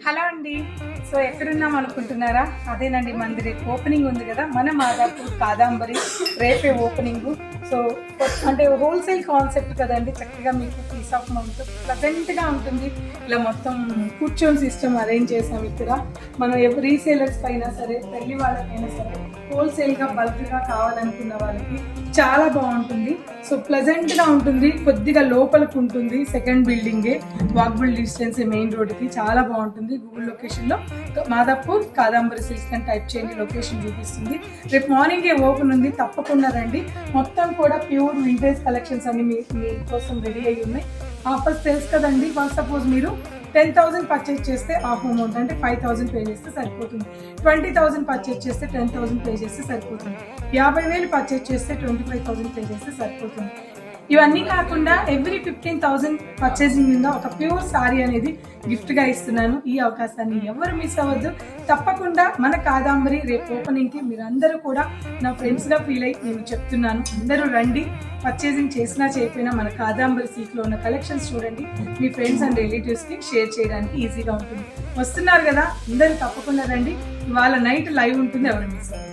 Hello అండి. So ఎక్కడున్నాం అనుకుంటున్నారా? అదేనండి, మనది రేపు ఓపెనింగ్ ఉంది కదా, మన మాదాపూర్ కాదాంబరి రేపే ఓపెనింగ్. సో అంటే హోల్సేల్ కాన్సెప్ట్ కదండి, చక్కగా మీకు పీస్ ఆఫ్ మైండ్ ప్లజెంట్గా ఉంటుంది. ఇలా మొత్తం కూర్చొని సిస్టమ్ అరేంజ్ చేసాం ఇక్కడ. మనం రీసేలర్స్ అయినా సరే, పెళ్లి వాళ్ళకైనా సరే, హోల్సేల్గా బల్క్గా కావాలనుకున్న వాళ్ళకి చాలా బాగుంటుంది. సో ప్లజెంట్గా ఉంటుంది, కొద్దిగా లోపలికి ఉంటుంది. సెకండ్ బిల్డింగే, వాకబుల్ డిస్టెన్స్ మెయిన్ రోడ్కి, చాలా బాగుంటుంది. గూగుల్ లొకేషన్లో మాదాపూర్ కాదాంబరి సిల్క్స్ అని టైప్ చేయండి, లొకేషన్ చూపిస్తుంది. రేపు మార్నింగే ఓపెన్ ఉంది, తప్పకుండా రండి. మొత్తం కూడా ప్యూర్ వింటేజ్ కలెక్షన్స్ అన్ని మీ కోసం రెడీ అయ్యి ఉన్నాయి. ఆఫర్స్ తెలుసు కదండి. సపోజ్ మీరు 10,000 పర్చేజ్ చేస్తే హాఫ్ అమౌంట్ అంటే 5,000 పే చేస్తే సరిపోతుంది. 20,000 పర్చేజ్ చేస్తే 10,000 పే చేస్తే సరిపోతుంది. 50,000 పర్చేజ్ చేస్తే 25,000 పే చేస్తే సరిపోతుంది. ఇవన్నీ కాకుండా ఎవ్రీ 15,000 పర్చేసింగ్ మీద ఒక ప్యూర్ సారీ అనేది గిఫ్ట్గా ఇస్తున్నాను. ఈ అవకాశాన్ని ఎవరు మిస్ అవ్వద్దు. తప్పకుండా మన కాదాంబరి రేపు ఓపెనింగ్కి మీరందరూ కూడా నా ఫ్రెండ్స్గా ఫీల్ అయ్యి నేను చెప్తున్నాను, అందరూ రండి. పర్చేసింగ్ చేసినా చేయకపోయినా మన కాదాంబరి సిల్క్లో ఉన్న కలెక్షన్స్ చూడండి. మీ ఫ్రెండ్స్ అండ్ రిలేటివ్స్కి షేర్ చేయడానికి ఈజీగా ఉంటుంది. వస్తున్నారు కదా, అందరూ తప్పకుండా రండి. ఇవాళ నైట్ లైవ్ ఉంటుంది, ఎవరు మిస్ అవ్వదు.